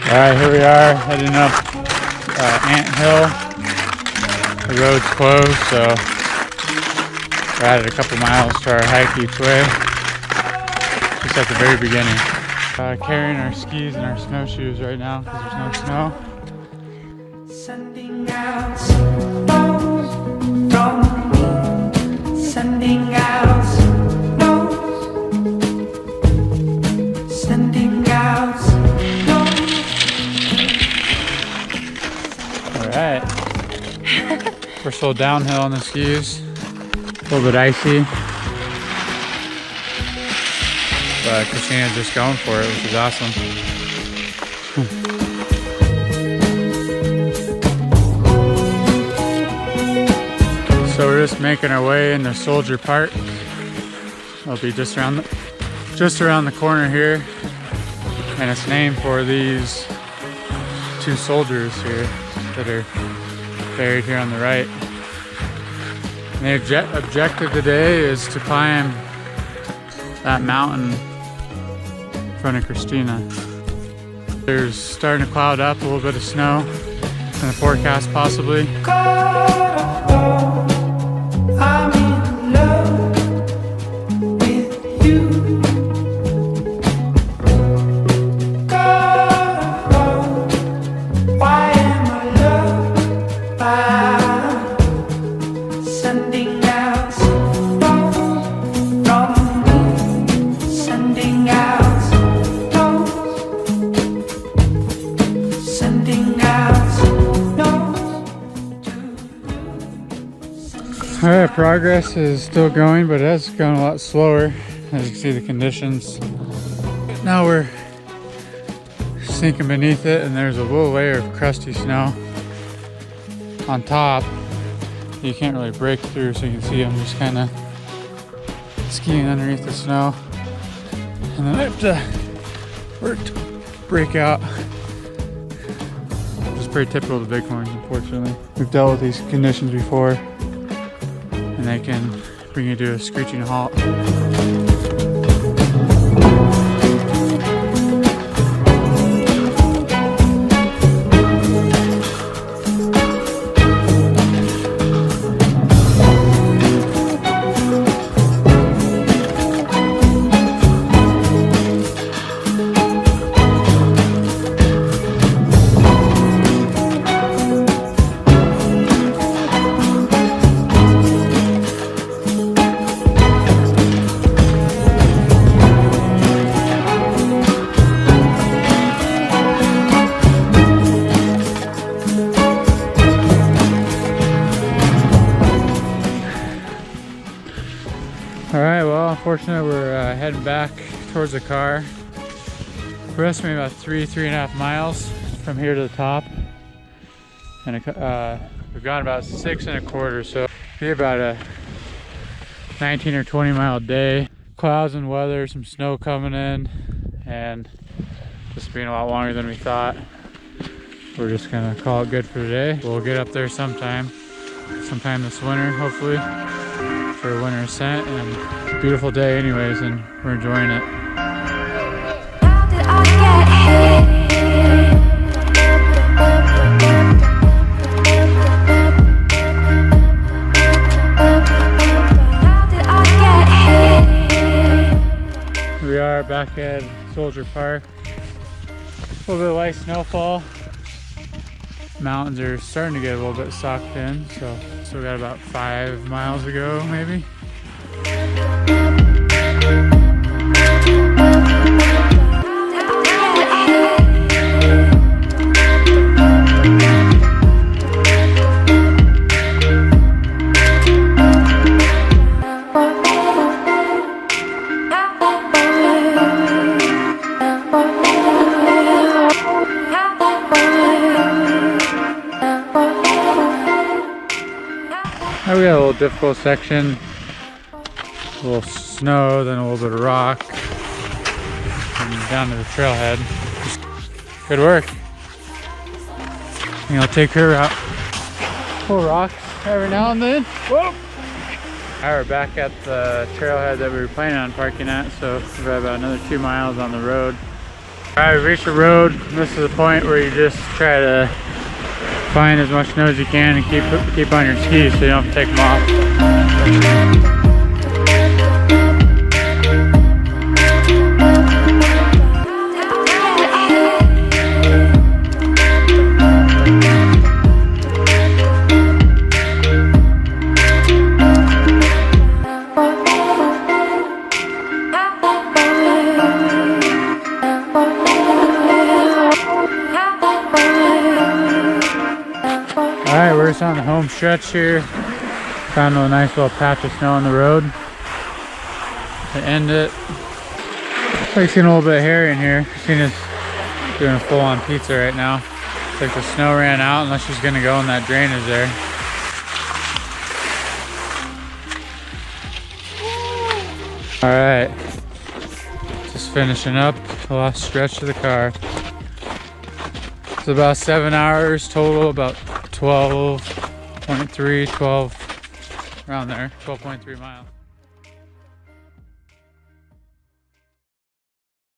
Alright, here we are heading up Ant Hill. The road's closed, so we're added a couple miles to our hike each way. Just at the very beginning. Carrying our skis and our snowshoes right now because there's no snow. Sending out snows from me. Sending out snows. Sending out snows. Alright. We're still downhill on the skis. A little bit icy. But Christina's just going for it, which is awesome. So we're just making our way into Soldier Park. It'll be just around the corner here, and it's named for these two soldiers here that are buried here on the right. And the objective today is to climb that mountain in front of Christina. There's starting to cloud up, a little bit of snow in the forecast possibly. I'm in love with you. God, why am I loved by sending out snow from me? Sending out snow. Sending out snow. Alright, progress is still going, but it has gone a lot slower. As you can see the conditions. Now we're sinking beneath it and there's a little layer of crusty snow on top. You can't really break through, so you can see I'm just kind of skiing underneath the snow. And then I have to work to break out. Which is pretty typical of the Bighorns, unfortunately. We've dealt with these conditions before, and they can bring you to a screeching halt. Alright, well, unfortunately we're heading back towards the car. We're estimating about 3.5 miles from here to the top. And we've gone about 6.25, so it'll be about a 19 or 20 mile day. Clouds and weather, some snow coming in, and just being a lot longer than we thought. We're just gonna call it good for today. We'll get up there sometime this winter, hopefully, for a winter ascent. And beautiful day anyways, and we're enjoying it. How did I get here? How did I get here? We are back at Soldier Park. A little bit of light snowfall. Mountains are starting to get a little bit socked in, so we got about 5 miles to go, maybe. Now we got a little difficult section, a little snow, then a little bit of rock, and down to the trailhead. Good work. And I'll take her out. Pull rocks every now and then. Whoa! Alright, we're back at the trailhead that we were planning on parking at, so we've got about another 2 miles on the road. Alright, we reached the road. This is the point where you just try to find as much snow as you can and keep on your skis so you don't have to take them off. Alright, we're just on the home stretch here. Found a nice little patch of snow on the road to end it. It's like getting a little bit hairy in here. Christina's doing a full-on pizza right now. It's like the snow ran out unless she's gonna go in that drainage there. Alright, just finishing up the last stretch of the car. It's about 7 hours total, about 12, around there, 12.3 miles.